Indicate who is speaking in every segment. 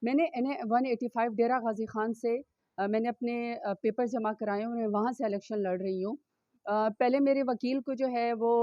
Speaker 1: میں نے NA-185 ڈیرہ غازی خان سے میں نے اپنے پیپر جمع کرائے ہیں، میں وہاں سے الیکشن لڑ رہی ہوں۔ پہلے میرے وکیل کو جو ہے وہ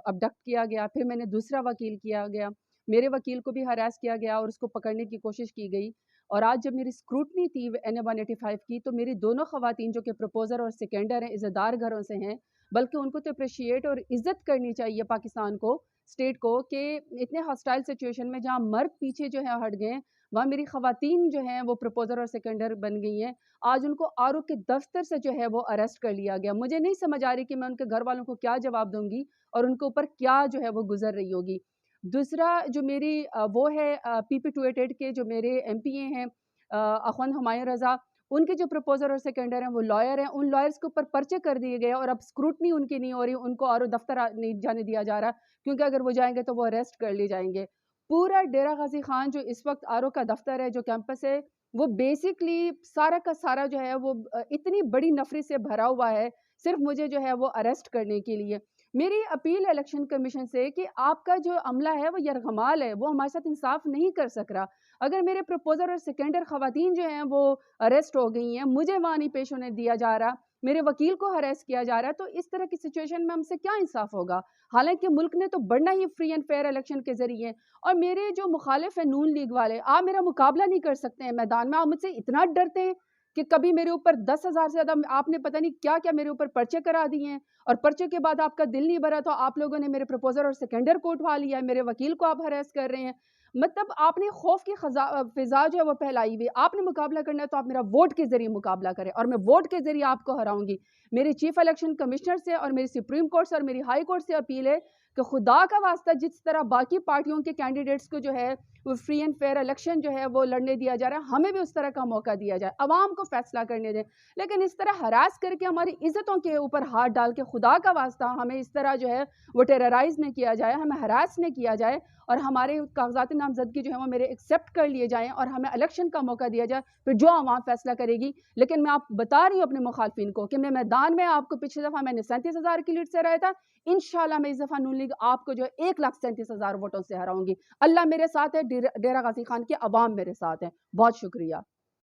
Speaker 1: ابڈکٹ کیا گیا، پھر میں نے دوسرا وکیل کیا گیا، میرے وکیل کو بھی ہراس کیا گیا اور اس کو پکڑنے کی کوشش کی گئی۔ اور آج جب میری اسکروٹنی تھی NA-185 کی، تو میری دونوں خواتین جو کہ پروپوزر اور سیکنڈر ہیں، عزتدار گھروں سے ہیں، بلکہ ان کو تو اپریشیٹ اور عزت کرنی چاہیے پاکستان کو، اسٹیٹ کو، کہ اتنے ہاسٹائل سچویشن میں جہاں مرد پیچھے جو ہے ہٹ گئے، وہاں میری خواتین جو ہیں وہ پروپوزر اور سیکنڈر بن گئی ہیں۔ آج ان کو آر او کے دفتر سے جو ہے وہ اریسٹ کر لیا گیا۔ مجھے نہیں سمجھ آ رہی کہ میں ان کے گھر والوں کو کیا جواب دوں گی اور ان کے اوپر کیا جو ہے وہ گزر رہی ہوگی۔ دوسرا جو میری وہ ہے PP-288 کے جو میرے MP ہیں اخوند ہمایوں رضا، ان کے جو پروپوزر اور سیکنڈر ہیں وہ لائر ہیں، ان لائرز کے اوپر پرچے کر دیے گئے اور اب اسکروٹنی ان کی نہیں ہو رہی، ان کو آر او دفتر نہیں جانے دیا جا رہا، کیونکہ اگر وہ جائیں گے تو وہ اریسٹ کر لیے جائیں گے۔ پورا ڈیرہ غازی خان جو اس وقت آر او کا دفتر ہے، جو کیمپس ہے، وہ بیسکلی سارا کا سارا جو ہے وہ اتنی بڑی نفری سے بھرا ہوا ہے، صرف مجھے جو ہے وہ اریسٹ کرنے کے لیے۔ میری اپیل الیکشن کمیشن سے کہ آپ کا جو عملہ ہے وہ یرغمال ہے، وہ ہمارے ساتھ انصاف نہیں کر سک رہا۔ اگر میرے پروپوزر اور سیکنڈر خواتین جو ہیں وہ اریسٹ ہو گئی ہیں، مجھے وہاں نہیں پیش ہونے دیا جا رہا، میرے وکیل کو ہراس کیا جا رہا ہے، تو اس طرح کی سچویشن میں ہم سے کیا انصاف ہوگا؟ حالانکہ ملک نے تو بڑھنا ہی فری اینڈ فیئر الیکشن کے ذریعے، اور میرے جو مخالف ہیں نون لیگ والے، آپ میرا مقابلہ نہیں کر سکتے ہیں میدان میں، آپ مجھ سے اتنا ڈرتے ہیں کہ کبھی میرے اوپر 10,000 سے زیادہ آپ نے پتہ نہیں کیا کیا میرے اوپر پرچے کرا دیے ہیں، اور پرچے کے بعد آپ کا دل نہیں بھرا تو آپ لوگوں نے میرے پروپوزر اور سیکنڈر کو اٹھوا لیا ہے، میرے وکیل کو آپ ہراس کر رہے ہیں۔ مطلب آپ نے خوف کی فضا جو ہے وہ پھیلائی ہوئی، آپ نے مقابلہ کرنا ہے تو آپ میرا ووٹ کے ذریعے مقابلہ کریں، اور میں ووٹ کے ذریعے آپ کو ہراؤں گی۔ میری چیف الیکشن کمشنر سے اور میری سپریم کورٹ سے اور میری ہائی کورٹ سے اپیل ہے کہ خدا کا واسطہ جس طرح باقی پارٹیوں کے کینڈیڈیٹس کو جو ہے وہ فری اینڈ فیئر الیکشن جو ہے وہ لڑنے دیا جا رہا ہے، ہمیں بھی اس طرح کا موقع دیا جائے، عوام کو فیصلہ کرنے دیں۔ لیکن اس طرح ہراس کر کے ہماری عزتوں کے اوپر ہاتھ ڈال کے خدا کا واسطہ ہمیں اس طرح جو ہے وہ ٹیررائز نہ کیا جائے، ہمیں ہراس نہ کیا جائے، اور ہمارے کاغذات نامزدگی جو ہے وہ میرے ایکسیپٹ کر لیے جائیں اور ہمیں الیکشن کا موقع دیا جائے، پھر جو عوام فیصلہ کرے گی۔ لیکن میں آپ بتا رہی ہوں اپنے مخالفین کو کہ میں میدان میں آپ کو پچھلی دفعہ میں نے 37,000 کی لیڈ سے ہرایا تھا، انشاءاللہ میں اس دفعہ نون لیگ آپ کو جو ہے 1,37,000 ووٹوں سے ہراؤں گی۔ اللہ میرے ساتھ ہے، ڈیرہ غازی خان کی عوام میرے ساتھ ہے۔ بہت شکریہ۔